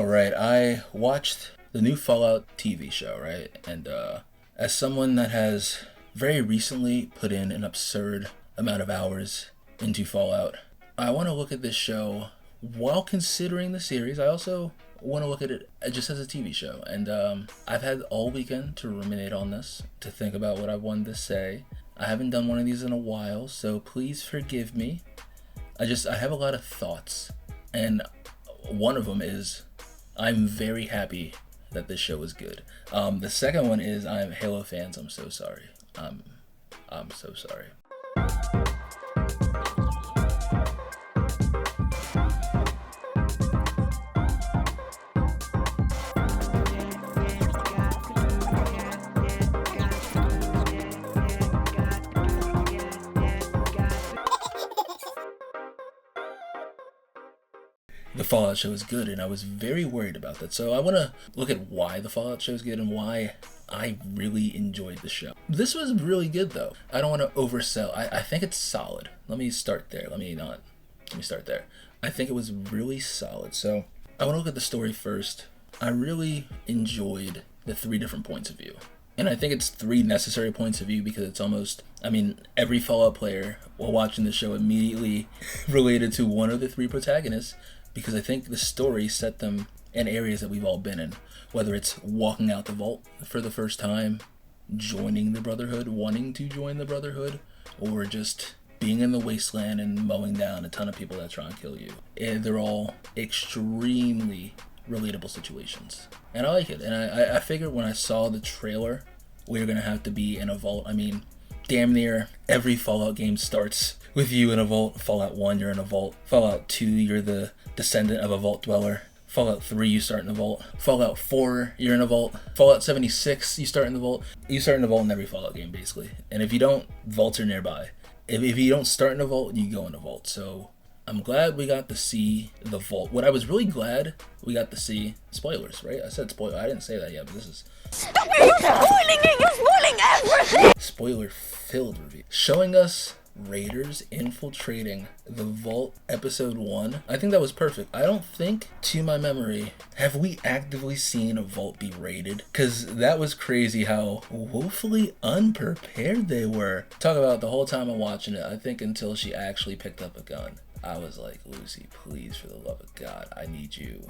All right, I watched the new Fallout TV show, right? And as someone that has very recently put in an absurd amount of hours into Fallout, I want to look at this show while considering the series. I also want to look at it just as a TV show. And I've had all weekend to ruminate on this, to think about what I wanted to say. I haven't done one of these in a while, so please forgive me. I have a lot of thoughts. And one of them is, I'm very happy that this show is good. The second one is, I'm Halo fans. I'm so sorry. I'm so sorry. The Fallout show is good, and I was very worried about that. So I want to look at why the Fallout show is good and why I really enjoyed the show. This was really good, though. I don't want to oversell. I think it's solid. Let me start there. Let me start there. I think it was really solid. So I want to look at the story first. I really enjoyed the 3 different points of view. And I think it's 3 necessary points of view because it's almost, every Fallout player while watching the show immediately related to one of the 3 protagonists, because I think the story set them in areas that we've all been in, whether it's walking out the vault for the first time, joining the Brotherhood, wanting to join the Brotherhood, or just being in the wasteland and mowing down a ton of people that try and kill you. And they're all extremely relatable situations. And I like it. And I figured when I saw the trailer, we were going to have to be in a vault. Damn near every Fallout game starts with you in a vault. Fallout 1, you're in a vault. Fallout 2, you're the descendant of a vault dweller. Fallout 3, you start in the vault. Fallout 4, you're in a vault. Fallout 76, you start in the vault. You start in the vault in every Fallout game, basically. And if you don't, vaults are nearby. If you don't start in a vault, you go in a vault. So I'm glad we got to see the vault. What I was really glad we got to see, spoilers, right? I said spoiler. I didn't say that yet, but this is... Stop it! You're spoiling it! You're spoiling everything! Spoiler-filled review. Showing us Raiders infiltrating the vault episode 1. I think that was perfect. I don't think, to my memory, have we actively seen a vault be raided? Because that was crazy how woefully unprepared they were. Talk about the whole time I'm watching it, I think until she actually picked up a gun, I was like, Lucy, please, for the love of God, I need you.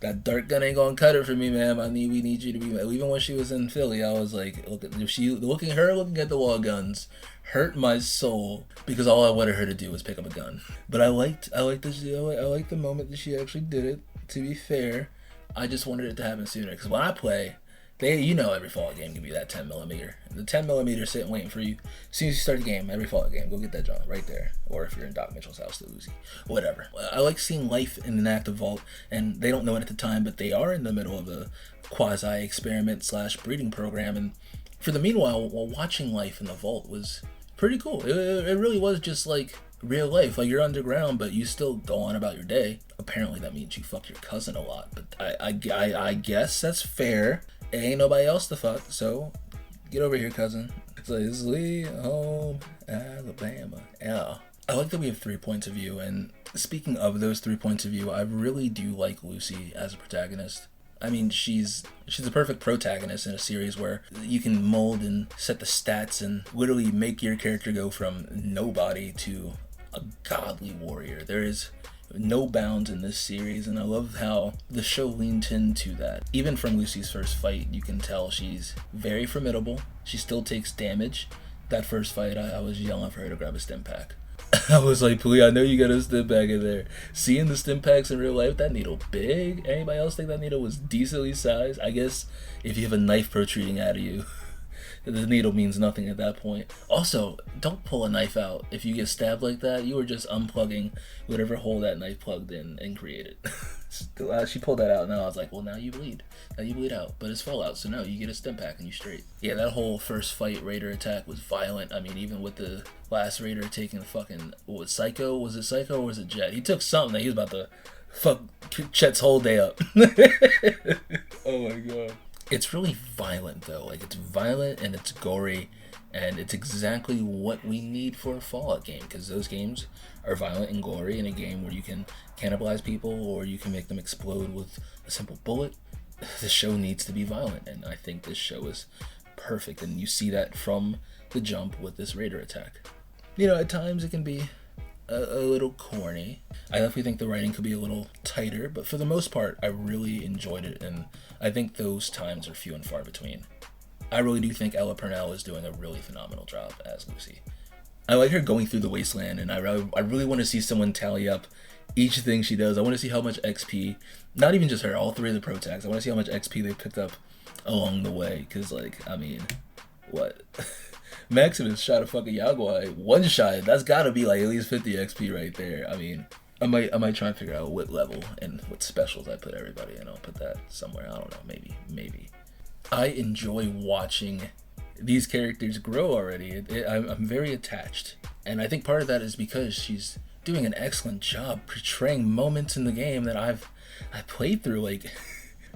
That dart gun ain't gonna cut it for me, ma'am. We need you to be. Even when she was in Philly, I was like, looking at the wall guns hurt my soul because all I wanted her to do was pick up a gun. But I liked this. I liked the moment that she actually did it. To be fair, I just wanted it to happen sooner because when I play, every Fallout game can be that 10mm. The 10mm sitting waiting for you. As soon as you start the game, every Fallout game, go get that John right there. Or if you're in Doc Mitchell's house, the Uzi. Whatever. I like seeing life in an active vault, and they don't know it at the time, but they are in the middle of a quasi-experiment / breeding program. And for the meanwhile, while watching life in the vault was pretty cool. It really was just like real life. Like you're underground, but you still go on about your day. Apparently that means you fuck your cousin a lot, but I guess that's fair. Ain't nobody else to fuck, so get over here, cousin. It's like, Sweet Home Alabama. Yeah. I like that we have 3 points of view, and speaking of those 3 points of view, I really do like Lucy as a protagonist. She's a perfect protagonist in a series where you can mold and set the stats and literally make your character go from nobody to a godly warrior. There is no bounds in this series, and I love how the show leaned into that. Even from Lucy's first fight, you can tell she's very formidable. She still takes damage. That first fight, I was yelling for her to grab a stim pack. I was like, please, I know you got a stim pack in there. Seeing the stim packs in real life, that needle big. Anybody else think that needle was decently sized? I guess if you have a knife protruding out of you, the needle means nothing at that point. Also, don't pull a knife out. If you get stabbed like that, you are just unplugging whatever hole that knife plugged in and created. She pulled that out, and I was like, well, now you bleed. Now you bleed out. But it's Fallout, so no, you get a stim pack and you straight. Yeah, that whole first fight Raider attack was violent. Even with the last Raider taking the fucking, what was Psycho? Was it Psycho or was it Jet? He took something that he was about to fuck Chet's whole day up. Oh my god. It's really violent though. Like, it's violent and it's gory, And it's exactly what we need for a Fallout game, because those games are violent and gory. In a game where you can cannibalize people or you can make them explode with a simple bullet, the show needs to be violent, and I think this show is perfect, and you see that from the jump with this Raider attack. You know, at times it can be a little corny. I definitely think the writing could be a little tighter, but for the most part, I really enjoyed it, and I think those times are few and far between. I really do think Ella Purnell is doing a really phenomenal job as Lucy. I like her going through the wasteland, and I really want to see someone tally up each thing she does. I want to see how much XP, not even just her, all three of the pro tags, I want to see how much XP they picked up along the way, because, like, I mean, what? Maximus shot a fucking Yaguai, one shot, that's gotta be like at least 50 XP right there. I mean, I might try and figure out what level and what specials I put everybody in. I'll put that somewhere, I don't know, maybe. I enjoy watching these characters grow already. I'm very attached, and I think part of that is because she's doing an excellent job portraying moments in the game that I played through, like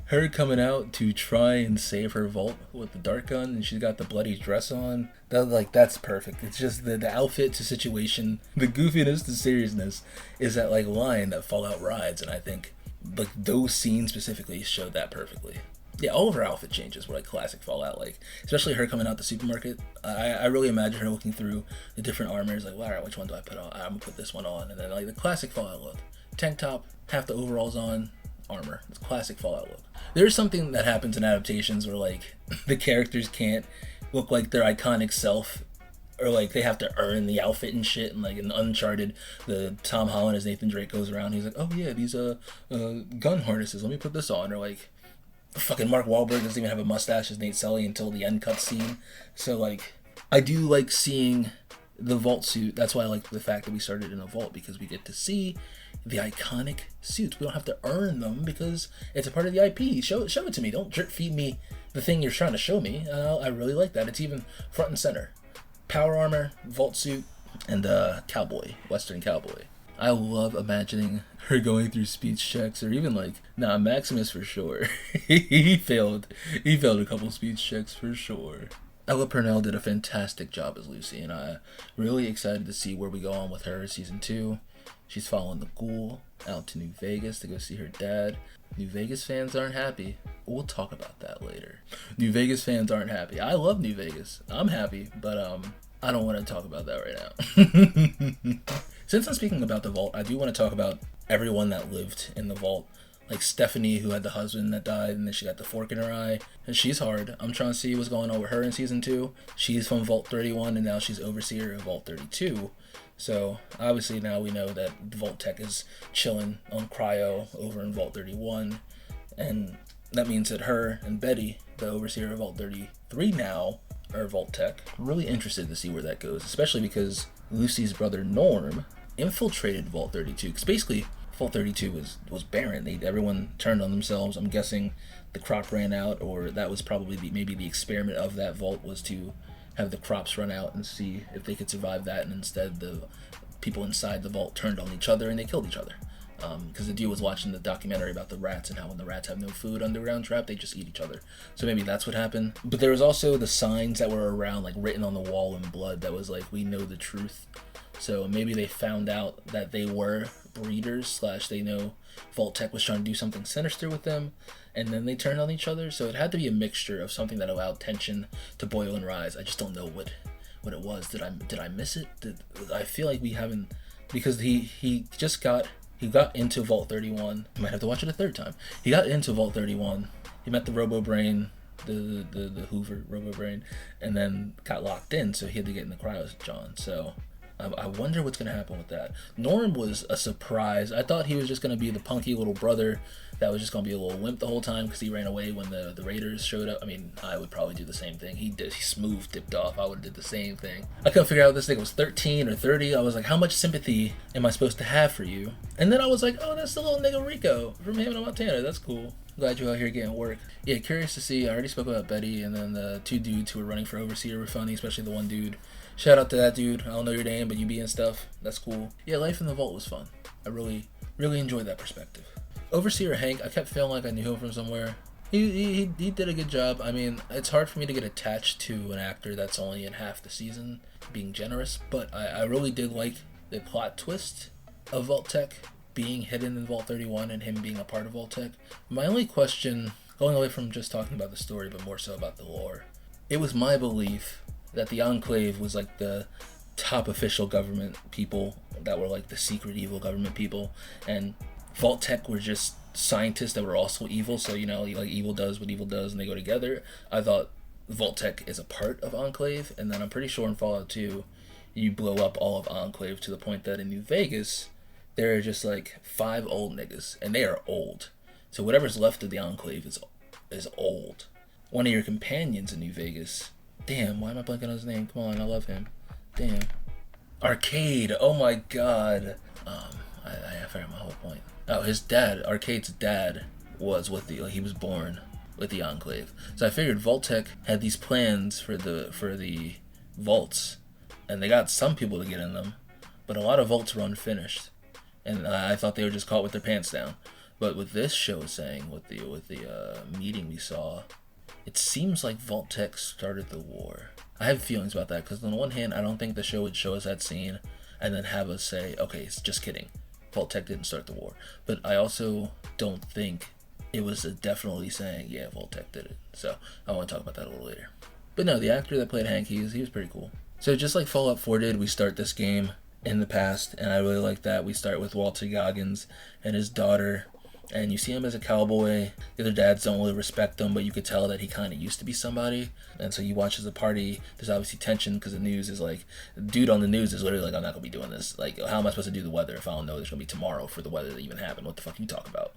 her coming out to try and save her vault with the dart gun, and she's got the bloody dress on. That's perfect. It's just the outfit to situation, the goofiness to seriousness is that like line that Fallout rides, and I think like those scenes specifically showed that perfectly. Yeah, all of her outfit changes were like classic Fallout, like especially her coming out the supermarket. I really imagine her looking through the different armors, like, well, all right, which one do I put on? I'm gonna put this one on, and then like the classic Fallout look, tank top, half the overalls on, armor. It's classic Fallout look. There's something that happens in adaptations where like the characters can't look like their iconic self, or like they have to earn the outfit and shit. And like in Uncharted, the Tom Holland as Nathan Drake goes around, he's like, oh yeah, these gun harnesses, let me put this on. Or like fucking Mark Wahlberg doesn't even have a mustache as Nate Sully until the end cutscene. So like I do like seeing the vault suit. That's why I like the fact that we started in a vault, because we get to see the iconic suits. We don't have to earn them because it's a part of the IP. Show it to me. Don't drip feed me the thing you're trying to show me. I really like that. It's even front and center. Power armor, vault suit, and cowboy, Western cowboy. I love imagining her going through speech checks, or even like, Maximus for sure. he failed a couple speech checks for sure. Ella Purnell did a fantastic job as Lucy, and I'm really excited to see where we go on with her season 2. She's following the ghoul out to New Vegas to go see her dad. New Vegas fans aren't happy. We'll talk about that later. New Vegas fans aren't happy. I love New Vegas. I'm happy, but I don't want to talk about that right now. Since I'm speaking about the vault, I do want to talk about everyone that lived in the vault. Like Stephanie, who had the husband that died, and then she got the fork in her eye. And she's hard. I'm trying to see what's going on with her in season 2. She's from Vault 31, and now she's overseer of Vault 32. So obviously now we know that Vault Tech is chilling on cryo over in Vault 31. And that means that her and Betty, the overseer of Vault 33 now, are Vault Tech. I'm really interested to see where that goes, especially because Lucy's brother Norm infiltrated Vault 32, because basically Vault 32 was barren. Everyone turned on themselves. I'm guessing the crop ran out, or that was probably maybe the experiment of that vault was to have the crops run out and see if they could survive that, and instead the people inside the vault turned on each other and they killed each other. Because the dude was watching the documentary about the rats and how when the rats have no food underground trap, they just eat each other. So maybe that's what happened. But there was also the signs that were around, like written on the wall in blood, that was like, we know the truth. So maybe they found out that they were breeders / they know Vault Tech was trying to do something sinister with them, and then they turned on each other. So it had to be a mixture of something that allowed tension to boil and rise. I just don't know what it was. Did I miss it? I feel like we haven't, because he got into Vault 31. I might have to watch it a third time. He got into Vault 31. He met the Robo Brain, the Hoover Robo Brain, and then got locked in. So he had to get in the cryo John. So I wonder what's going to happen with that. Norm was a surprise. I thought he was just going to be the punky little brother that was just going to be a little wimp the whole time because he ran away when the Raiders showed up. I mean, I would probably do the same thing. He smooth dipped off. I would have did the same thing. I couldn't figure out if this nigga was 13 or 30. I was like, how much sympathy am I supposed to have for you? And then I was like, oh, that's the little nigga Rico from Hannah Montana. That's cool. Glad you're out here getting work. Yeah, curious to see. I already spoke about Betty, and then the two dudes who were running for overseer were funny, especially the one dude. Shout out to that dude. I don't know your name, but you be in stuff. That's cool. Yeah, life in the vault was fun. I really enjoyed that perspective. Overseer Hank, I kept feeling like I knew him from somewhere. He did a good job. I mean, it's hard for me to get attached to an actor that's only in half the season, being generous, but I really did like the plot twist of Vault-Tec being hidden in Vault 31 and him being a part of Vault-Tec. My only question, going away from just talking about the story, but more so about the lore, it was my belief that the Enclave was like the top official government people that were like the secret evil government people, and Vault-Tec were just scientists that were also evil. So, you know, like evil does what evil does and they go together. I thought Vault-Tec is a part of Enclave, and then I'm pretty sure in Fallout 2 you blow up all of Enclave to the point that in New Vegas there are just like 5 old niggas, and they are old. So whatever's left of the Enclave is old. One of your companions in New Vegas, damn, why am I blanking on his name? Come on, I love him. Damn. Arcade, oh my god. I forgot my whole point. Oh, his dad, Arcade's dad, was with the, like, he was born with the Enclave. So I figured Vault-Tec had these plans for the vaults, and they got some people to get in them, but a lot of vaults were unfinished, and I thought they were just caught with their pants down. But with this show saying, with the meeting we saw, it seems like Vault-Tec started the war. I have feelings about that, because on the one hand, I don't think the show would show us that scene and then have us say, okay, it's just kidding, Vault-Tec didn't start the war. But I also don't think it was definitely saying, yeah, Vault-Tec did it. So I want to talk about that a little later. But no, the actor that played Hank, he was pretty cool. So just like Fallout 4 did, we start this game in the past, and I really like that. We start with Walter Goggins and his daughter, and you see him as a cowboy. The other dads don't really respect him, but you could tell that he kind of used to be somebody. And so you watch as a party, there's obviously tension because the news is like, the dude on the news is literally like, I'm not going to be doing this. Like, how am I supposed to do the weather if I don't know there's going to be tomorrow for the weather to even happen? What the fuck are you talking about?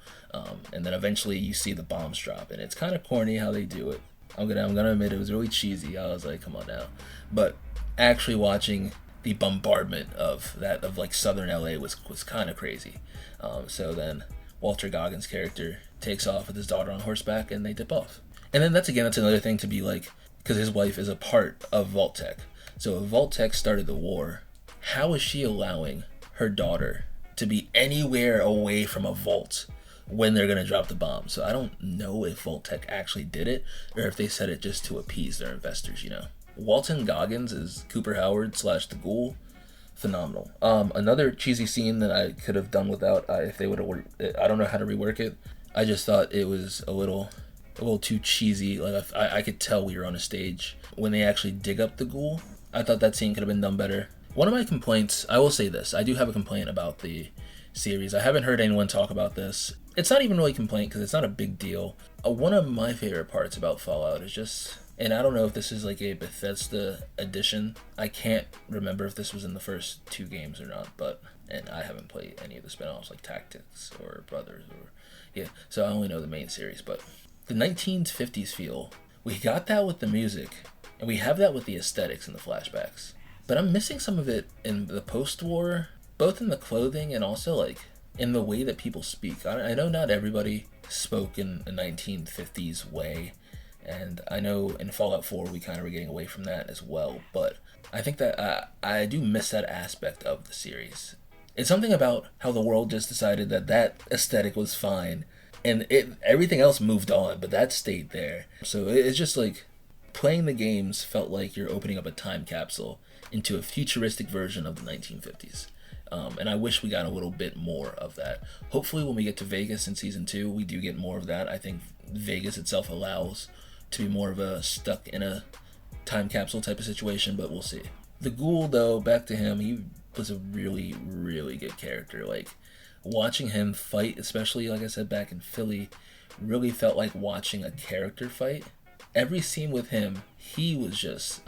And then eventually you see the bombs drop, and it's kind of corny how they do it. I'm gonna admit it was really cheesy. I was like, come on now. But actually watching the bombardment of like southern LA was kind of crazy. So then Walter Goggins' character takes off with his daughter on horseback, and they dip off. And then that's another thing to be like, because his wife is a part of Vault-Tec. So if Vault-Tec started the war, how is she allowing her daughter to be anywhere away from a vault when they're gonna drop the bomb? So I don't know if Vault-Tec actually did it, or if they said it just to appease their investors, you know. Walton Goggins is Cooper Howard / the Ghoul. Phenomenal. Another cheesy scene that I could have done without, if they would have, I don't know how to rework it. I just thought it was a little too cheesy. Like I could tell we were on a stage when they actually dig up the Ghoul. I thought that scene could have been done better. One of my complaints, I will say this, I do have a complaint about the series. I haven't heard anyone talk about this. It's not even really a complaint because it's not a big deal. One of my favorite parts about Fallout is just, and I don't know if this is like a Bethesda edition. I can't remember if this was in the first 2 games or not, and I haven't played any of the spin-offs like Tactics or Brothers so I only know the main series. But the 1950s feel, we got that with the music, and we have that with the aesthetics and the flashbacks. But I'm missing some of it in the post-war, both in the clothing and also like in the way that people speak. I know not everybody spoke in a 1950s way, and I know in Fallout 4 we kind of were getting away from that as well, but I think that I do miss that aspect of the series. It's something about how the world just decided that aesthetic was fine, and everything else moved on, but that stayed there. So it's just like, playing the games felt like you're opening up a time capsule into a futuristic version of the 1950s. And I wish we got a little bit more of that. Hopefully when we get to Vegas in Season 2, we do get more of that. I think Vegas itself allows to be more of a stuck in a time capsule type of situation, but we'll see. The Ghoul, though, back to him, he was a really, really good character. Like, watching him fight, especially, like I said, back in Philly, really felt like watching a character fight. Every scene with him, he was just,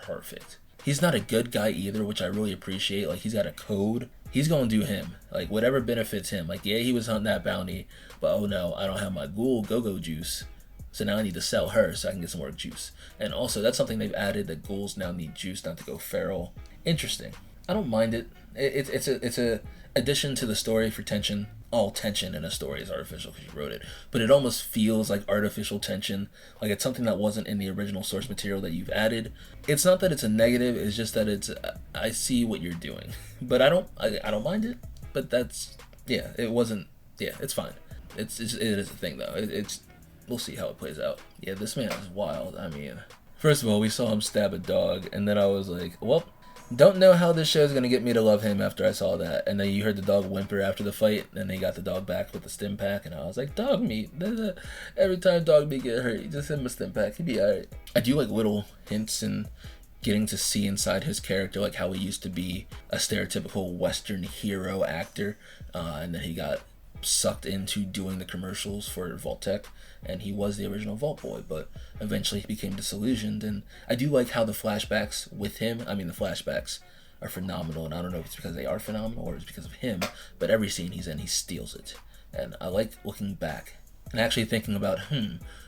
perfect. He's not a good guy either, which I really appreciate. Like, he's got a code. He's gonna do him. Like, whatever benefits him. Like, yeah, he was hunting that bounty, but oh no, I don't have my Ghoul go-go juice. So now I need to sell her so I can get some more juice. And also, that's something they've added, that ghouls now need juice not to go feral. Interesting. I don't mind it. It's a addition to the story for tension. All tension in a story is artificial because you wrote it, but it almost feels like artificial tension, like it's something that wasn't in the original source material that you've added. It's not that it's a negative, it's just that it's, I see what you're doing, but I don't mind it. But that's, it wasn't, it's fine. It is a thing though. we'll see how it plays out. Yeah, this man is wild. I mean, first of all, we saw him stab a dog, and then I was like, well, don't know how this show is going to get me to love him after I saw that. And then you heard the dog whimper after the fight, and they got the dog back with the stim pack, and I was like, dog meat. Every time dog meat get hurt, you just send him a stim pack. He'd be alright. I do like little hints and getting to see inside his character, like how he used to be a stereotypical Western hero actor, and then he got sucked into doing the commercials for Vault-Tec, and he was the original Vault Boy, but eventually he became disillusioned. And I do like how the flashbacks with him, I mean the flashbacks are phenomenal, and I don't know if it's because they are phenomenal or it's because of him, but every scene he's in, he steals it. And I like looking back and actually thinking about,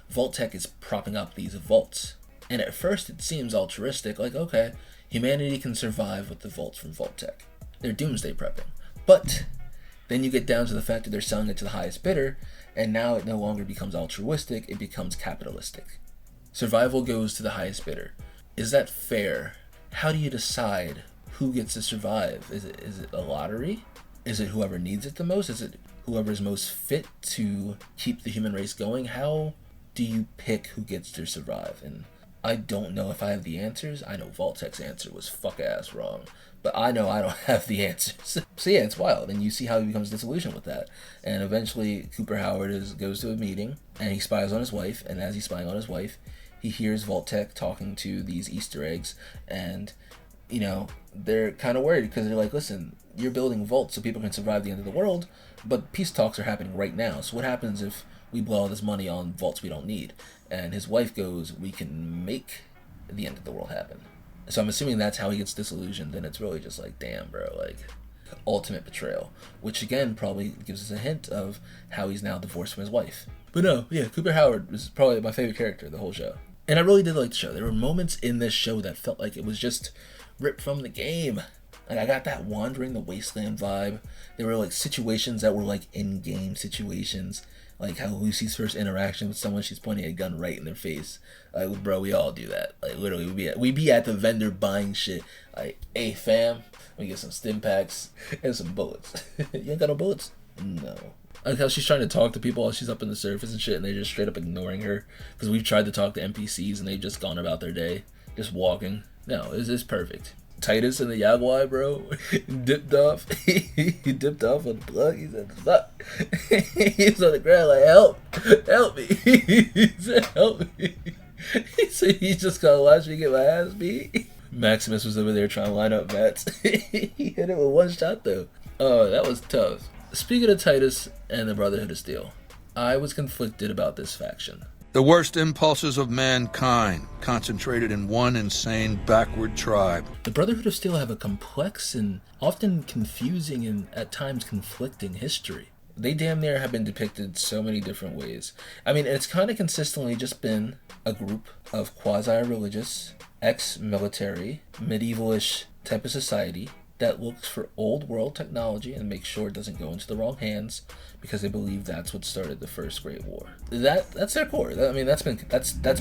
Vault-Tec is propping up these vaults. And at first it seems altruistic, like, okay, humanity can survive with the vaults from Vault-Tec. They're doomsday prepping. But then you get down to the fact that they're selling it to the highest bidder, and now it no longer becomes altruistic, it becomes capitalistic. Survival goes to the highest bidder. Is that fair? How do you decide who gets to survive? Is it a lottery? Is it whoever needs it the most? Is it whoever is most fit to keep the human race going? How do you pick who gets to survive? And I don't know if I have the answers. I know Vault-Tec's answer was fuck-ass wrong, but I know I don't have the answers. So yeah, it's wild, and you see how he becomes disillusioned with that. And eventually, Cooper Howard goes to a meeting, and he spies on his wife, and as he's spying on his wife, he hears Vault-Tec talking to these Easter eggs, and, they're kind of worried, because they're like, listen, you're building vaults so people can survive the end of the world, but peace talks are happening right now, so what happens if we blow all this money on vaults we don't need? And his wife goes, we can make the end of the world happen. So I'm assuming that's how he gets disillusioned, and it's really just like, damn, bro, like, ultimate betrayal. Which, again, probably gives us a hint of how he's now divorced from his wife. But no, yeah, Cooper Howard was probably my favorite character of the whole show. And I really did like the show. There were moments in this show that felt like it was just ripped from the game. Like, I got that Wandering the Wasteland vibe. There were, like, situations that were, like, in-game situations. Like how Lucy's first interaction with someone, she's pointing a gun right in their face. Like, bro, we all do that. Like, literally, we be at the vendor buying shit. Like, hey, fam, let me get some stim packs and some bullets. You ain't got no bullets? No. Like how she's trying to talk to people while she's up in the surface and shit, and they're just straight up ignoring her. Because we've tried to talk to NPCs, and they've just gone about their day, just walking. No, it's perfect. Titus and the Jaguar, bro, dipped off. He dipped off on the plug. He said, fuck. He was on the ground like, help me. He said, help me. He said, you just gonna watch me get my ass beat? Maximus was over there trying to line up bats. He hit it with one shot, though. Oh, that was tough. Speaking of Titus and the Brotherhood of Steel, I was conflicted about this faction. The worst impulses of mankind concentrated in one insane backward tribe. The Brotherhood of Steel have a complex and often confusing and at times conflicting history. They damn near have been depicted so many different ways. I mean, it's kind of consistently just been a group of quasi-religious, ex-military, medieval-ish type of society that looks for old world technology and makes sure it doesn't go into the wrong hands, because they believe that's what started the First Great War. That's their core. I mean, that's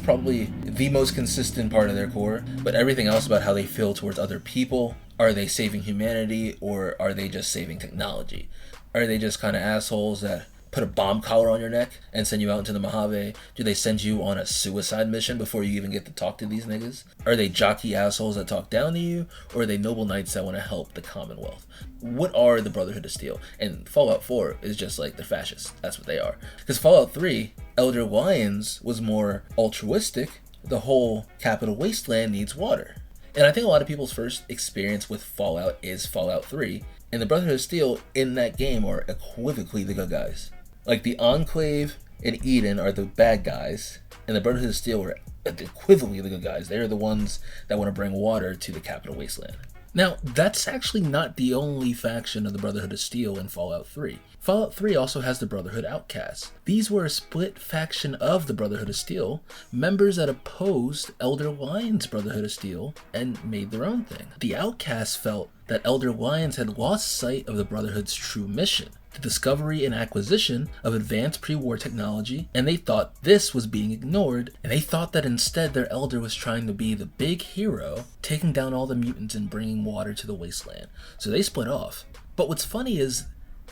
probably the most consistent part of their core. But everything else about how they feel towards other people, are they saving humanity or are they just saving technology? Are they just kind of assholes that put a bomb collar on your neck and send you out into the Mojave? Do they send you on a suicide mission before you even get to talk to these niggas? Are they jockey assholes that talk down to you? Or are they noble knights that want to help the Commonwealth? What are the Brotherhood of Steel? And Fallout 4 is just like the fascists. That's what they are. Because Fallout 3, Elder Lions was more altruistic. The whole capital wasteland needs water. And I think a lot of people's first experience with Fallout is Fallout 3. And the Brotherhood of Steel in that game are equivocally the good guys. Like the Enclave and Eden are the bad guys, and the Brotherhood of Steel are equivalently the good guys. They're the ones that want to bring water to the capital wasteland. Now, that's actually not the only faction of the Brotherhood of Steel in Fallout 3. Fallout 3 also has the Brotherhood Outcasts. These were a split faction of the Brotherhood of Steel, members that opposed Elder Lion's Brotherhood of Steel and made their own thing. The Outcasts felt that Elder Lions had lost sight of the Brotherhood's true mission, the discovery and acquisition of advanced pre-war technology, and they thought this was being ignored, and they thought that instead their elder was trying to be the big hero, taking down all the mutants and bringing water to the wasteland. So they split off. But what's funny is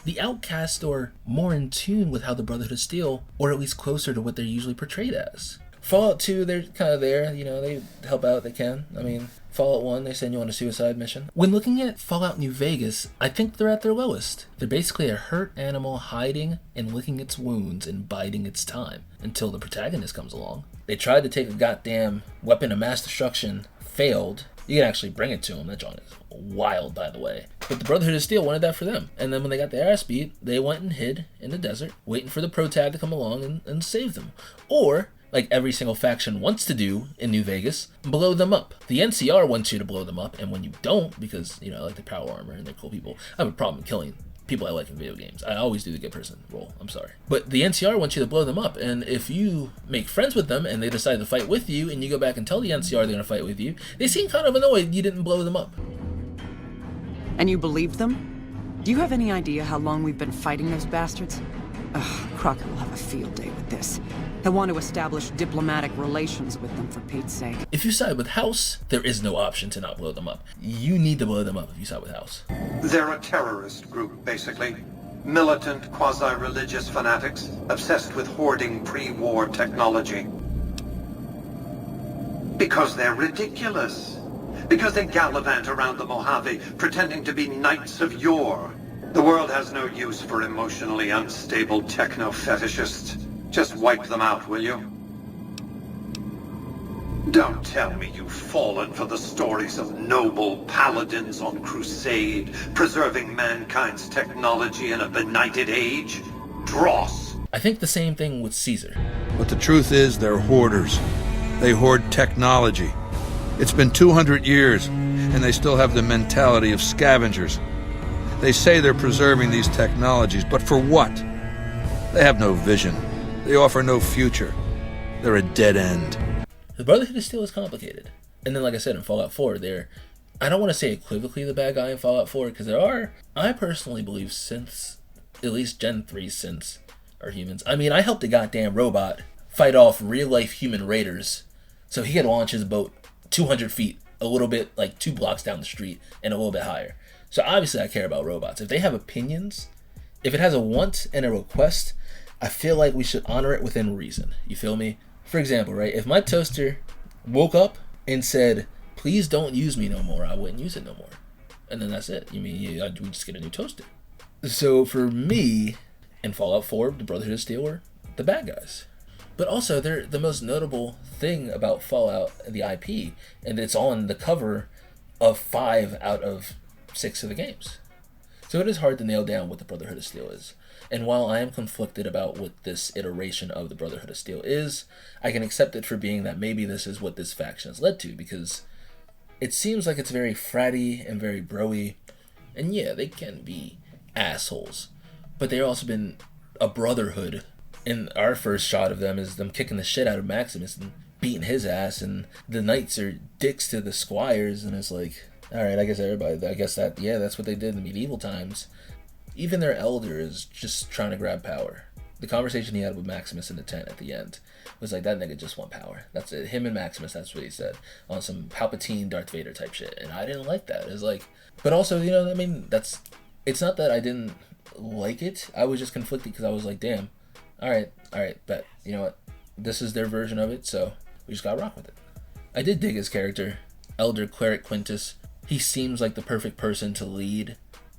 the outcast or more in tune with how the Brotherhood of Steel, or at least closer to what they're usually portrayed as. Fallout 2, they're kind of there, they help out, they can. I mean, Fallout 1, they send you on a suicide mission. When looking at Fallout New Vegas, I think they're at their lowest. They're basically a hurt animal hiding and licking its wounds and biding its time until the protagonist comes along. They tried to take a goddamn weapon of mass destruction, failed. You can actually bring it to them. That John is wild, by the way. But the Brotherhood of Steel wanted that for them. And then when they got their ass beat, they went and hid in the desert, waiting for the protag to come along and save them. Or, like every single faction wants to do in New Vegas, blow them up. The NCR wants you to blow them up, and when you don't, because, I like the power armor and they're cool people, I have a problem killing people I like in video games. I always do the good person role. I'm sorry. But the NCR wants you to blow them up, and if you make friends with them and they decide to fight with you, and you go back and tell the NCR they're going to fight with you, they seem kind of annoyed you didn't blow them up. And you believed them? Do you have any idea how long we've been fighting those bastards? Ugh, Crocker will have a field day with this. He'll want to establish diplomatic relations with them, for Pete's sake. If you side with House, there is no option to not blow them up. You need to blow them up if you side with House. They're a terrorist group, basically. Militant, quasi-religious fanatics, obsessed with hoarding pre-war technology. Because they're ridiculous. Because they gallivant around the Mojave, pretending to be knights of yore. The world has no use for emotionally unstable techno-fetishists. Just wipe them out, will you? Don't tell me you've fallen for the stories of noble paladins on crusade, preserving mankind's technology in a benighted age. Dross. I think the same thing with Caesar. But the truth is, they're hoarders. They hoard technology. It's been 200 years, and they still have the mentality of scavengers. They say they're preserving these technologies, but for what? They have no vision. They offer no future. They're a dead end. The Brotherhood of Steel is complicated. And then, like I said, in Fallout 4, I don't want to say equivocally the bad guy in Fallout 4, because I personally believe synths, at least Gen 3 synths, are humans. I mean, I helped a goddamn robot fight off real-life human raiders so he could launch his boat 200 feet, a little bit, like 2 blocks down the street, and a little bit higher. So obviously I care about robots. If they have opinions, if it has a want and a request, I feel like we should honor it within reason. You feel me? For example, right, if my toaster woke up and said, please don't use me no more, I wouldn't use it no more. And then that's it. We just get a new toaster. So for me, in Fallout 4, the Brotherhood of Steel were the bad guys. But also, they're the most notable thing about Fallout, the IP, and it's on the cover of 5 out of 6 of the games. So it is hard to nail down what the Brotherhood of Steel is. And while I am conflicted about what this iteration of the Brotherhood of Steel is, I can accept it for being that maybe this is what this faction has led to, because it seems like it's very fratty and very bro-y. And yeah, they can be assholes, but they've also been a brotherhood. And our first shot of them is them kicking the shit out of Maximus and beating his ass, and the knights are dicks to the squires, and it's like, alright, that's what they did in the medieval times. Even their elder is just trying to grab power. The conversation he had with Maximus in the tent at the end was like, that nigga just want power. That's it. Him and Maximus, that's what he said. On some Palpatine, Darth Vader type shit. And I didn't like that. It was like, but also, it's not that I didn't like it. I was just conflicted because I was like, damn, alright, bet. You know what? This is their version of it, so we just gotta rock with it. I did dig his character, Elder Cleric Quintus. He seems like the perfect person to lead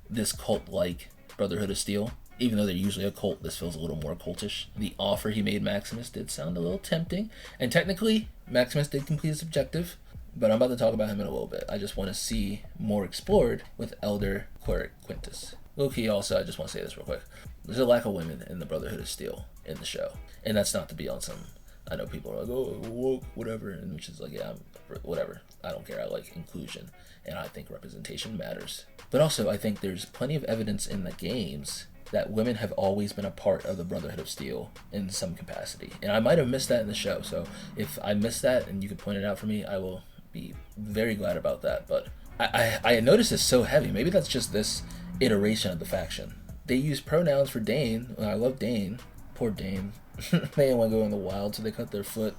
this cult-like Brotherhood of Steel. Even though they're usually a cult, this feels a little more cultish. The offer he made Maximus did sound a little tempting, and technically, Maximus did complete his objective, but I'm about to talk about him in a little bit. I just want to see more explored with Elder Cleric Quintus. Low-key also, I just want to say this real quick. There's a lack of women in the Brotherhood of Steel in the show, and that's not to be on some, I know people are like, oh, woke, whatever, and which is like, yeah, whatever. I don't care. I like inclusion, and I think representation matters. But also, I think there's plenty of evidence in the games that women have always been a part of the Brotherhood of Steel in some capacity. And I might have missed that in the show, so if I missed that and you could point it out for me, I will be very glad about that. But I noticed it's so heavy. Maybe that's just this iteration of the faction. They use pronouns for Dane. I love Dane. Poor Dane. They didn't want to go in the wild, so they cut their foot.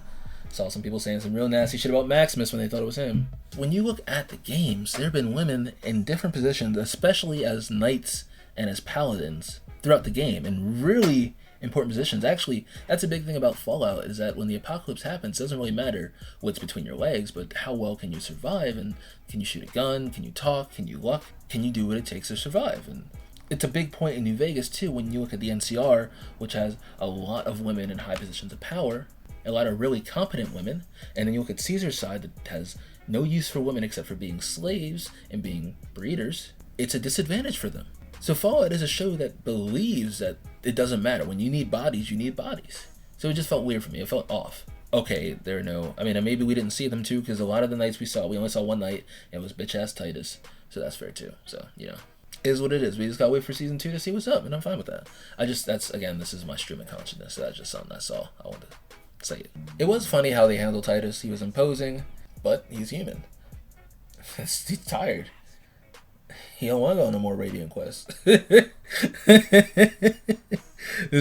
Saw some people saying some real nasty shit about Maximus when they thought it was him. When you look at the games, there have been women in different positions, especially as knights and as paladins throughout the game in really important positions. Actually, that's a big thing about Fallout, is that when the apocalypse happens, it doesn't really matter what's between your legs, but how well can you survive, and can you shoot a gun, can you talk, can you luck, can you do what it takes to survive? And it's a big point in New Vegas too when you look at the NCR, which has a lot of women in high positions of power, a lot of really competent women, and then you look at Caesar's side that has no use for women except for being slaves and being breeders. It's a disadvantage for them. So Fallout is a show that believes that it doesn't matter. When you need bodies, you need bodies. So it just felt weird for me. It felt off. Okay, maybe we didn't see them too, because a lot of the nights we only saw one night, and it was bitch-ass Titus. So that's fair too. So, it is what it is. We just gotta wait for season 2 to see what's up, and I'm fine with that. This is my stream of consciousness, so that's just something I saw. I wanted to say it. It was funny how they handled Titus. He was imposing, but he's human. He's tired. He don't want to go on no more Radiant Quest. This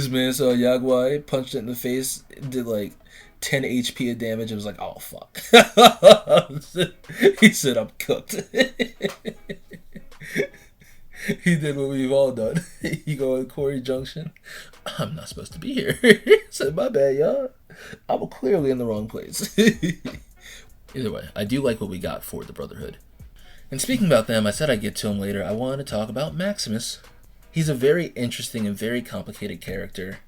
man saw Yaguai, punched it in the face, did like 10 HP of damage, and was like, oh fuck. He said, I'm cooked. He did what we've all done. You go to Quarry Junction. I'm not supposed to be here. Said, my bad, y'all. I'm clearly in the wrong place. Either way, I do like what we got for the Brotherhood. And speaking about them, I said I'd get to him later. I wanted to talk about Maximus. He's a very interesting and very complicated character.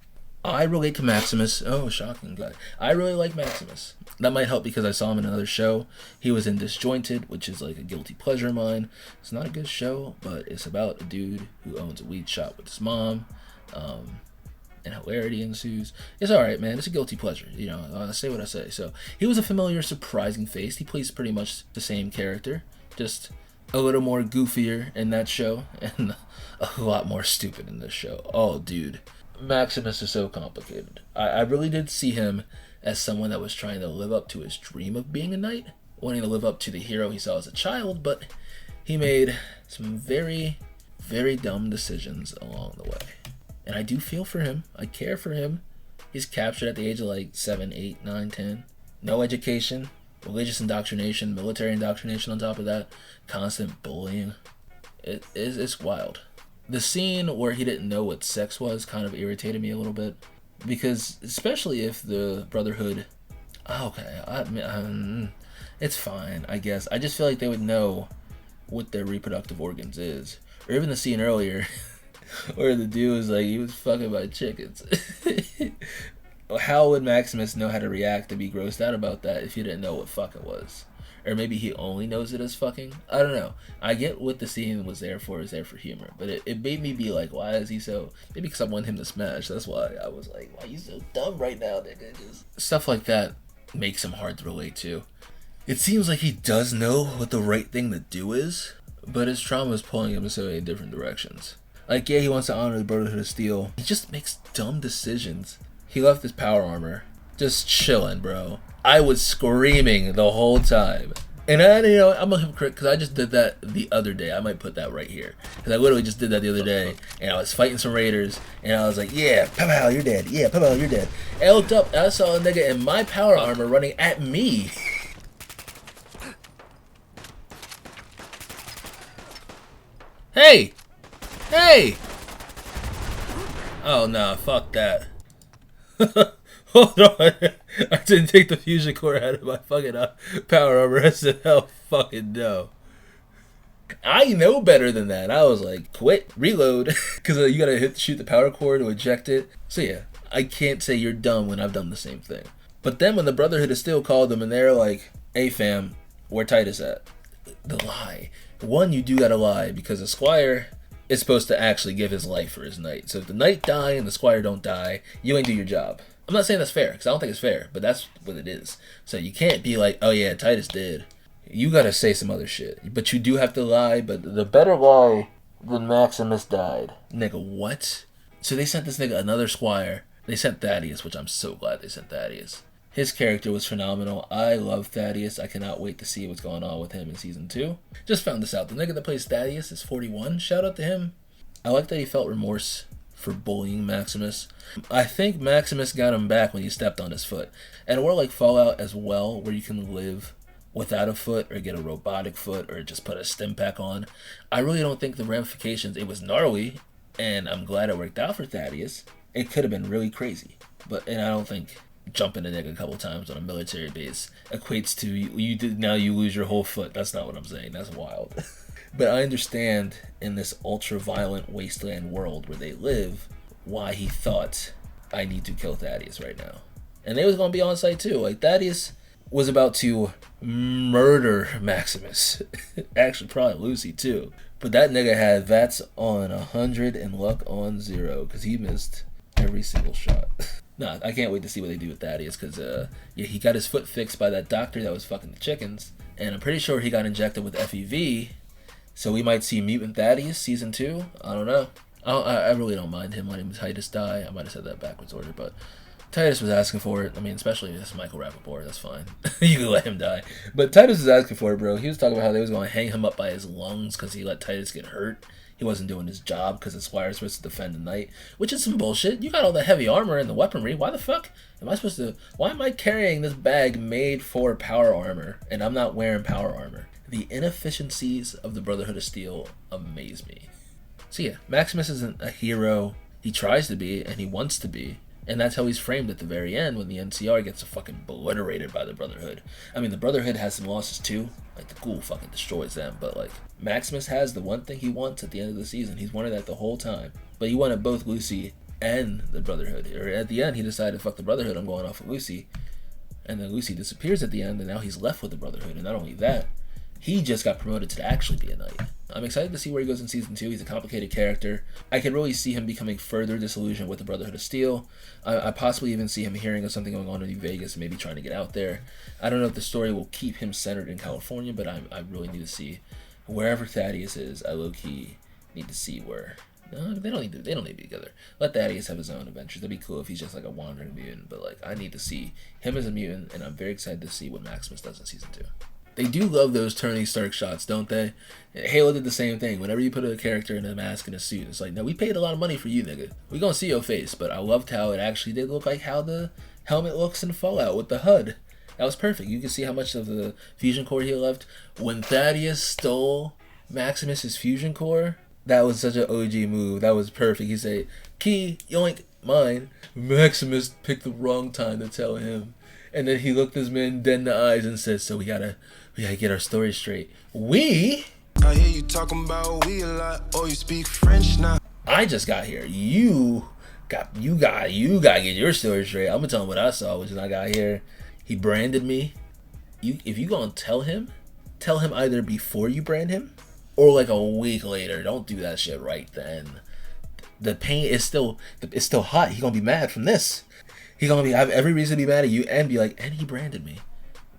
I relate to Maximus. Oh, shocking. God. I really like Maximus. That might help because I saw him in another show. He was in Disjointed, which is like a guilty pleasure of mine. It's not a good show, but it's about a dude who owns a weed shop with his mom. And hilarity ensues. It's alright, man. It's a guilty pleasure. I say what I say. So, he was a familiar, surprising face. He plays pretty much the same character. Just a little more goofier in that show, and a lot more stupid in this show. Oh, dude. Maximus is so complicated. I really did see him as someone that was trying to live up to his dream of being a knight, wanting to live up to the hero he saw as a child, but he made some very, very dumb decisions along the way. And I do feel for him. I care for him. He's captured at the age of like 7, 8, 9, 10. No education. Religious indoctrination, military indoctrination on top of that, constant bullying. It's wild. The scene where he didn't know what sex was kind of irritated me a little bit, because especially if the Brotherhood, it's fine, I guess. I just feel like they would know what their reproductive organs is. Or even the scene earlier where the dude was like, he was fucking by chickens. How would Maximus know how to react to be grossed out about that if he didn't know what fuck it was? Or maybe he only knows it as fucking? I don't know. I get what the scene was there for. It was there for humor. But it made me be like, why is he so... Maybe because I want him to smash. That's why I was like, why are you so dumb right now, nigga? Just... Stuff like that makes him hard to relate to. It seems like he does know what the right thing to do is, but his trauma is pulling him in so many different directions. Like, yeah, he wants to honor the Brotherhood of Steel. He just makes dumb decisions. He left his power armor just chilling, bro. I was screaming the whole time. And I'm a hypocrite because I just did that the other day. I might put that right here. Because I literally just did that the other day. And I was fighting some raiders. And I was like, yeah, pow, you're dead. Yeah, pow, you're dead. And I looked up and I saw a nigga in my power armor running at me. Hey! Hey! Oh, no, fuck that. Hold on. I didn't take the fusion core out of my fucking power armor. I said, hell fucking no. I know better than that. I was like, quit, reload. Because you gotta shoot the power core to eject it. So yeah, I can't say you're dumb when I've done the same thing. But then when the Brotherhood of Steel called them and they're like, hey fam, where Titus at? The lie. One, you do gotta lie because the Squire is supposed to actually give his life for his knight. So if the knight die and the Squire don't die, you ain't do your job. I'm not saying that's fair, because I don't think it's fair, but that's what it is. So you can't be like, oh yeah, Titus did. You gotta say some other shit. But you do have to lie, but the better lie than Maximus died. Nigga, what? So they sent this nigga another Squire. They sent Thaddeus, which I'm so glad they sent Thaddeus. His character was phenomenal. I love Thaddeus. I cannot wait to see what's going on with him in Season 2. Just found this out. The nigga that plays Thaddeus is 41. Shout out to him. I like that he felt remorse for bullying Maximus. I think Maximus got him back when he stepped on his foot. And a world like Fallout as well, where you can live without a foot or get a robotic foot or just put a stim pack on, I really don't think the ramifications, it was gnarly, And I'm glad it worked out for Thaddeus. It could have been really crazy. And I don't think jumping a nigga a couple times on a military base equates to you lose your whole foot. That's not what I'm saying. That's wild. But I understand in this ultra-violent wasteland world where they live why he thought, I need to kill Thaddeus right now. And they was going to be on site too. Like, Thaddeus was about to murder Maximus. Actually, probably Lucy too. But that nigga had VATS on 100 and luck on 0 because he missed every single shot. Nah, I can't wait to see what they do with Thaddeus because he got his foot fixed by that doctor that was fucking the chickens. And I'm pretty sure he got injected with FEV. So we might see Mutant Thaddeus season 2. I don't know. I really don't mind him letting Titus die. I might have said that backwards order, but Titus was asking for it. I mean, especially this Michael Rappaport. That's fine. You can let him die. But Titus was asking for it, bro. He was talking about how they was going to hang him up by his lungs because he let Titus get hurt. He wasn't doing his job because the Squire's supposed to defend the knight, which is some bullshit. You got all the heavy armor and the weaponry. Why the fuck why am I carrying this bag made for power armor and I'm not wearing power armor? The inefficiencies of the Brotherhood of Steel amaze me. So yeah, Maximus isn't a hero. He tries to be, and he wants to be. And that's how he's framed at the very end when the NCR gets fucking obliterated by the Brotherhood. I mean, the Brotherhood has some losses too. Like, the Ghoul fucking destroys them. But, like, Maximus has the one thing he wants at the end of the season. He's wanted that the whole time. But he wanted both Lucy and the Brotherhood. Or at the end, he decided, fuck the Brotherhood, I'm going off of Lucy. And then Lucy disappears at the end, and now he's left with the Brotherhood. And not only that, he just got promoted to actually be a knight. I'm excited to see where he goes in season 2. He's a complicated character. I could really see him becoming further disillusioned with the Brotherhood of Steel. I possibly even see him hearing of something going on in Vegas and maybe trying to get out there. I don't know if the story will keep him centered in California, but I really need to see wherever Thaddeus is. I low-key need to see where. No, they don't need to be together. Let Thaddeus have his own adventures. That'd be cool if he's just like a wandering mutant. But like, I need to see him as a mutant, and I'm very excited to see what Maximus does in season 2. They do love those Tony Stark shots, don't they? Halo did the same thing. Whenever you put a character in a mask and a suit, it's like, no, we paid a lot of money for you, nigga. We gonna see your face, but I loved how it actually did look like how the helmet looks in Fallout with the HUD. That was perfect. You can see how much of the fusion core he left. When Thaddeus stole Maximus's fusion core, that was such an OG move. That was perfect. He said, "Key, yoink, mine." Maximus picked the wrong time to tell him. And then he looked this man dead in the eyes and said, so we gotta get our story straight. I hear you talking about we a lot, or you speak French now. I just got here. You gotta get your story straight. I'm gonna tell him what I saw, which is I got here. He branded me. If you gonna tell him either before you brand him or like a week later. Don't do that shit right then. The pain is still hot. He gonna be mad from this. He gonna have every reason to be mad at you and be like, and he branded me.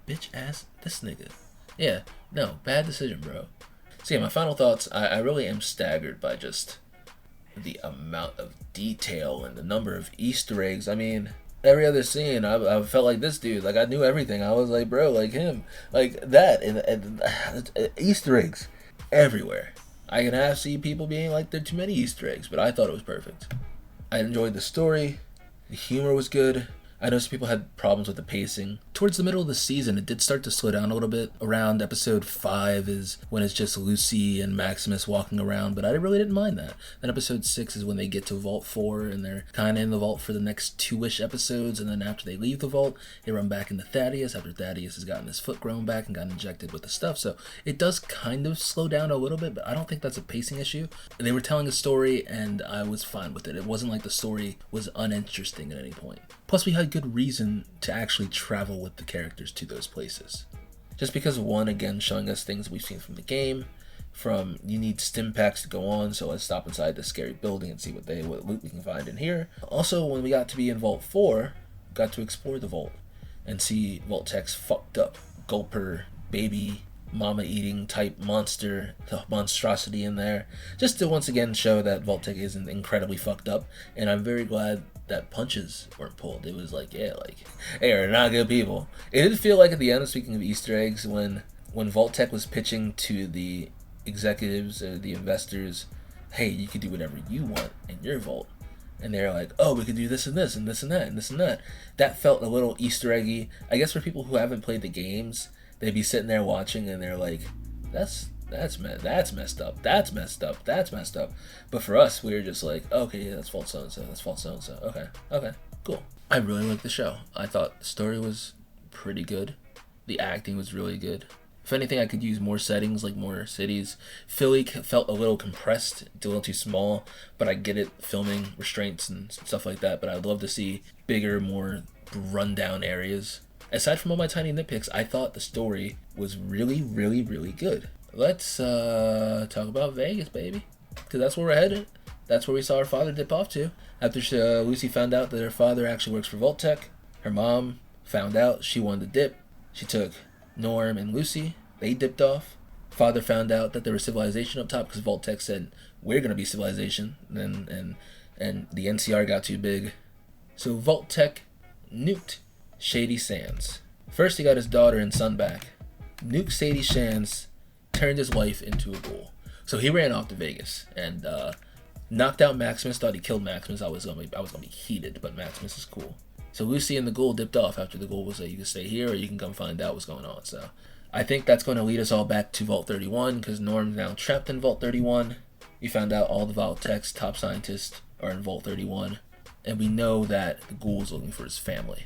Bitch ass this nigga. Yeah, no, bad decision, bro. So yeah, my final thoughts, I really am staggered by just the amount of detail and the number of Easter eggs. I mean, every other scene, I felt like this dude. Like, I knew everything. I was like, bro, like him. Like that. And Easter eggs everywhere. I can have see people being like, there are too many Easter eggs, but I thought it was perfect. I enjoyed the story. The humor was good. I know some people had problems with the pacing. Towards the middle of the season, it did start to slow down a little bit. Around episode 5 is when it's just Lucy and Maximus walking around, but I really didn't mind that. Then episode 6 is when they get to Vault 4, and they're kind of in the vault for the next 2-ish episodes, and then after they leave the vault, they run back into Thaddeus, after Thaddeus has gotten his foot grown back and gotten injected with the stuff. So it does kind of slow down a little bit, but I don't think that's a pacing issue. They were telling a story, and I was fine with it. It wasn't like the story was uninteresting at any point. Plus, we had good reason to actually travel with the characters to those places. Just because one, again, showing us things we've seen from the game, from you need stim packs to go on, so let's stop inside the scary building and see what loot we can find in here. Also, when we got to be in Vault 4, got to explore the vault and see Vault Tech's fucked up, gulper, baby, mama-eating type monster, the monstrosity in there, just to once again show that Vault Tech isn't incredibly fucked up, and I'm very glad that punches weren't pulled. It was like, yeah, like, hey, we're not good people. It did feel like at the end, speaking of Easter eggs, when Vault Tech was pitching to the executives or the investors, hey, you could do whatever you want in your vault. And they're like, oh, we could do this and this and this and that and this and that. That felt a little Easter eggy. I guess for people who haven't played the games, they'd be sitting there watching and they're like, that's that's messed up. That's messed up. That's messed up. But for us, we were just like, okay, yeah, that's fault so and so. That's fault so and so. Okay, cool. I really liked the show. I thought the story was pretty good. The acting was really good. If anything, I could use more settings, like more cities. Philly felt a little compressed, a little too small, but I get it, filming restraints and stuff like that. But I'd love to see bigger, more rundown areas. Aside from all my tiny nitpicks, I thought the story was really, really, really good. Let's talk about Vegas, baby, because that's where we're headed. That's where we saw her father dip off to. After Lucy found out that her father actually works for Vault-Tec, her mom found out she wanted to dip. She took Norm and Lucy, they dipped off. Father found out that there was civilization up top because Vault-Tec said, we're going to be civilization. And the NCR got too big. So Vault-Tec nuked Shady Sands. First he got his daughter and son back. Nuked Shady Sands, turned his wife into a ghoul. So he ran off to Vegas and knocked out Maximus, thought he killed Maximus. I was gonna be heated, but Maximus is cool. So Lucy and the ghoul dipped off after the ghoul was like, you can stay here or you can come find out what's going on. So I think that's going to lead us all back to Vault 31 because Norm's now trapped in Vault 31. We found out all the Vault-Tec's top scientists are in Vault 31. And we know that the ghoul's looking for his family.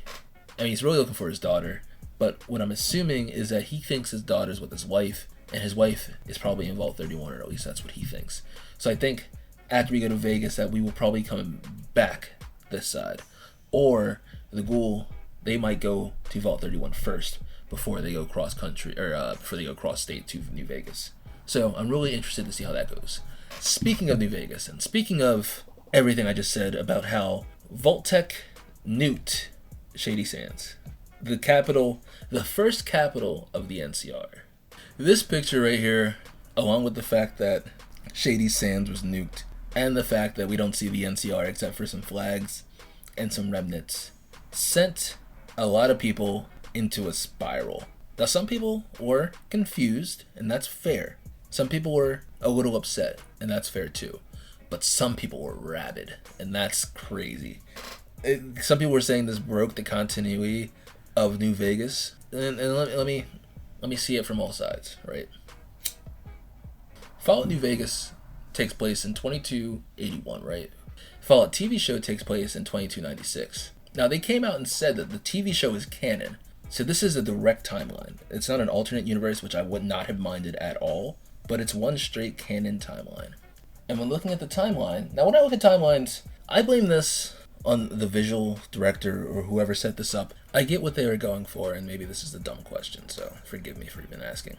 I mean, he's really looking for his daughter. But what I'm assuming is that he thinks his daughter's with his wife. And his wife is probably in Vault 31, or at least that's what he thinks. So I think after we go to Vegas that we will probably come back this side. Or the ghoul, they might go to Vault 31 first before they go cross country, or before they go cross state to New Vegas. So I'm really interested to see how that goes. Speaking of New Vegas, and speaking of everything I just said about how Vault-Tec nuked Shady Sands, the capital, the first capital of the NCR. This picture right here, along with the fact that Shady Sands was nuked, and the fact that we don't see the NCR except for some flags and some remnants, sent a lot of people into a spiral. Now some people were confused, and that's fair. Some people were a little upset, and that's fair too. But some people were rabid, and that's crazy. Some people were saying this broke the continuity of New Vegas, and let me see it from all sides, right? Fallout New Vegas takes place in 2281, right? Fallout TV show takes place in 2296. Now they came out and said that the TV show is canon, so this is a direct timeline. It's not an alternate universe, which I would not have minded at all, but it's one straight canon timeline. And when looking at the timeline, now when I look at timelines, I blame this on the visual director or whoever set this up. I get what they were going for, and maybe this is a dumb question, so forgive me for even asking.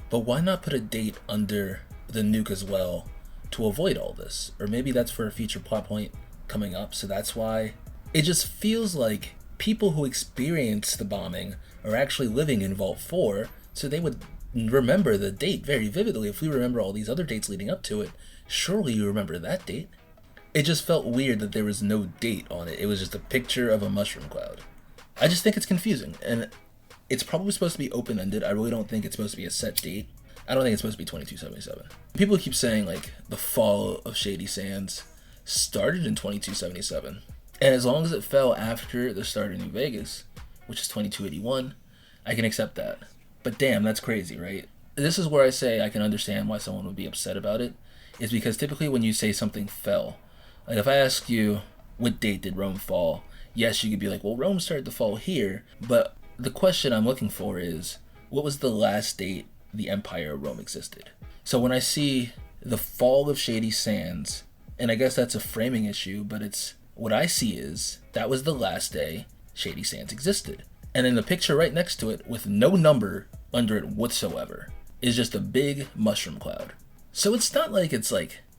But why not put a date under the nuke as well to avoid all this? Or maybe that's for a future plot point coming up, so that's why. It just feels like people who experienced the bombing are actually living in Vault 4, so they would remember the date very vividly. If we remember all these other dates leading up to it, surely you remember that date. It just felt weird that there was no date on it. It was just a picture of a mushroom cloud. I just think it's confusing, and it's probably supposed to be open-ended. I really don't think it's supposed to be a set date. I don't think it's supposed to be 2277. People keep saying, like, the fall of Shady Sands started in 2277. And as long as it fell after the start of New Vegas, which is 2281, I can accept that. But damn, that's crazy, right? This is where I say I can understand why someone would be upset about it, is because typically when you say something fell, like if I ask you, what date did Rome fall? Yes, you could be like, well, Rome started to fall here, but the question I'm looking for is, what was the last date the Empire of Rome existed? So when I see the fall of Shady Sands, and I guess that's a framing issue, but it's what I see is that was the last day Shady Sands existed. And in the picture right next to it, with no number under it whatsoever, is just a big mushroom cloud. So it's not like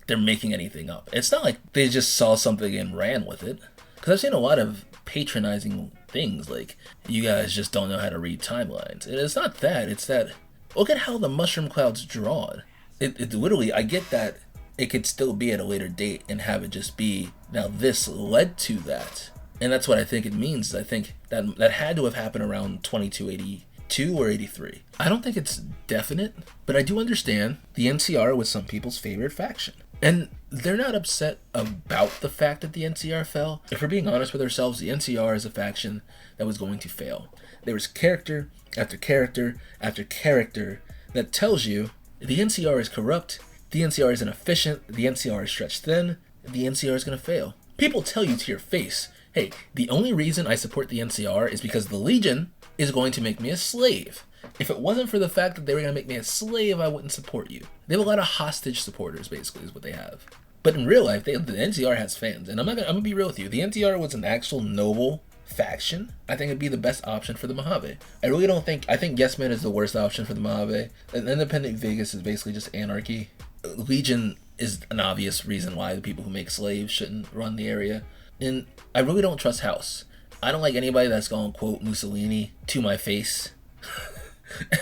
they're making anything up. It's not like they just saw something and ran with it. Because I've seen a lot of patronizing things like, you guys just don't know how to read timelines. And it's not that, it's that, look at how the mushroom cloud's drawn. It literally, I get that it could still be at a later date and have it just be, now this led to that. And that's what I think it means. I think that had to have happened around 2282 or 83. I don't think it's definite, but I do understand the NCR was some people's favorite faction. And they're not upset about the fact that the NCR fell. If we're being honest with ourselves, the NCR is a faction that was going to fail. There was character after character after character that tells you The NCR is corrupt, the NCR is inefficient, the NCR is stretched thin, the NCR is going to fail. People tell you to your face, hey, the only reason I support the NCR is because the Legion is going to make me a slave. If it wasn't for the fact that they were going to make me a slave, I wouldn't support you. They have a lot of hostage supporters, basically, is what they have. But in real life, the NCR has fans. And I'm gonna be real with you. The NCR was an actual noble faction. I think it'd be the best option for the Mojave. I think Yes Man is the worst option for the Mojave. And Independent Vegas is basically just anarchy. Legion is an obvious reason why the people who make slaves shouldn't run the area. And I really don't trust House. I don't like anybody that's going to quote Mussolini to my face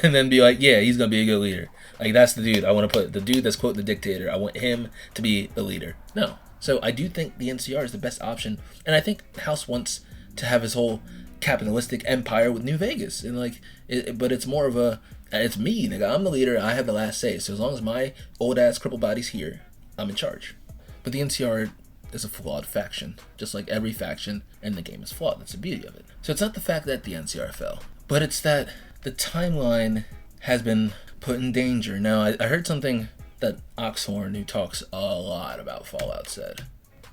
and then be like, yeah, he's going to be a good leader. Like, that's the dude I want to put. The dude that's quoting the dictator. I want him to be the leader. No. So I do think the NCR is the best option. And I think House wants to have his whole capitalistic empire with New Vegas. And like, but it's more of a, it's me, nigga. I'm the leader. I have the last say. So as long as my old ass crippled body's here, I'm in charge. But the NCR is a flawed faction. Just like every faction in the game is flawed. That's the beauty of it. So it's not the fact that the NCR fell, but it's that the timeline has been put in danger. Now, I heard something that Oxhorn, who talks a lot about Fallout, said.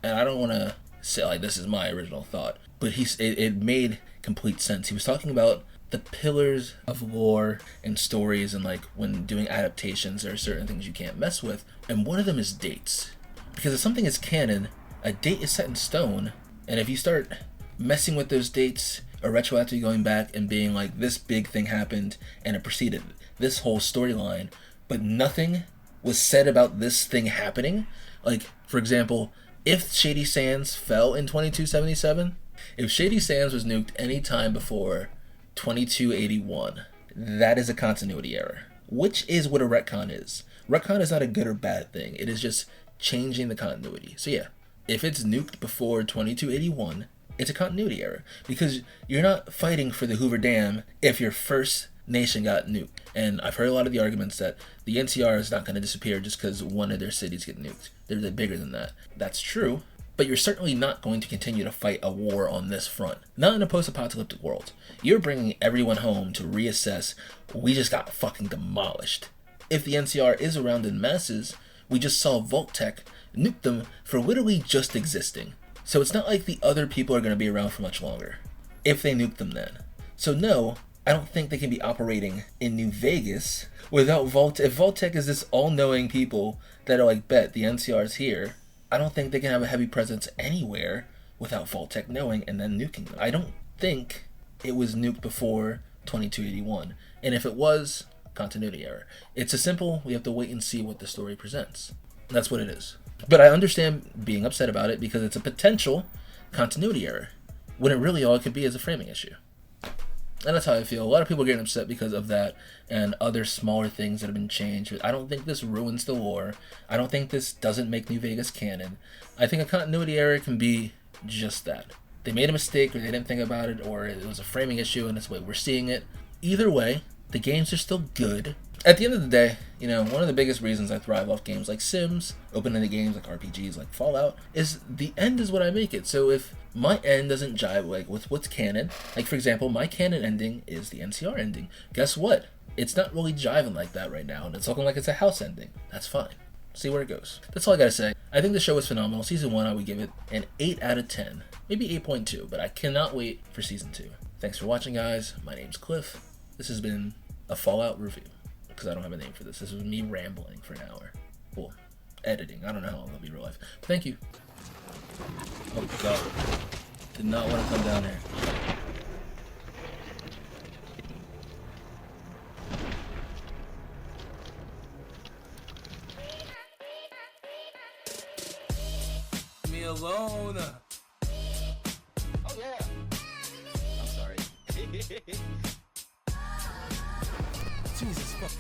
And I don't want to say like this is my original thought, but it made complete sense. He was talking about the pillars of lore and stories, and like when doing adaptations, there are certain things you can't mess with. And one of them is dates. Because if something is canon, a date is set in stone. And if you start messing with those dates or retroactively going back and being like, this big thing happened and it preceded this whole storyline, but nothing was said about this thing happening. Like, for example, if Shady Sands fell in 2277, if Shady Sands was nuked any time before 2281, that is a continuity error, which is what a retcon is. Retcon is not a good or bad thing. It is just changing the continuity. So yeah, if it's nuked before 2281, it's a continuity error, because you're not fighting for the Hoover Dam if your first nation got nuked. And I've heard a lot of the arguments that the NCR is not going to disappear just because one of their cities get nuked. They're bigger than that. That's true, but you're certainly not going to continue to fight a war on this front. Not in a post-apocalyptic world. You're bringing everyone home to reassess. We just got fucking demolished. If the NCR is around in masses, we just saw Vault-Tec nuke them for literally just existing. So it's not like the other people are going to be around for much longer, if they nuke them then. So no, I don't think they can be operating in New Vegas without Vault-Tec. If Vault-Tec is this all-knowing people that are like, bet, the NCR is here, I don't think they can have a heavy presence anywhere without Vault-Tec knowing and then nuking them. I don't think it was nuked before 2281. And if it was, continuity error. It's a simple, we have to wait and see what the story presents. That's what it is. But I understand being upset about it because it's a potential continuity error, when really all it could be is a framing issue. And that's how I feel. A lot of people are getting upset because of that and other smaller things that have been changed. I don't think this ruins the lore. I don't think this doesn't make New Vegas canon. I think a continuity error can be just that. They made a mistake, or they didn't think about it, or it was a framing issue and that's the way we're seeing it. Either way, the games are still good. At the end of the day, you know, one of the biggest reasons I thrive off games like Sims, open-ended games like RPGs like Fallout, is the end is what I make it. So if my end doesn't jive like with what's canon, like for example, my canon ending is the NCR ending. Guess what? It's not really jiving like that right now, and it's looking like it's a House ending. That's fine. See where it goes. That's all I gotta say. I think the show is phenomenal. Season 1, I would give it an 8 out of 10. Maybe 8.2, but I cannot wait for Season 2. Thanks for watching, guys. My name's Cliff. This has been a Fallout review, because I don't have a name for this. This was me rambling for an hour. Well, editing. I don't know how long it'll be real life. But thank you. Oh, God. Did not want to come down there. Leave me alone. Oh, yeah. I'm sorry. Jesus fuck.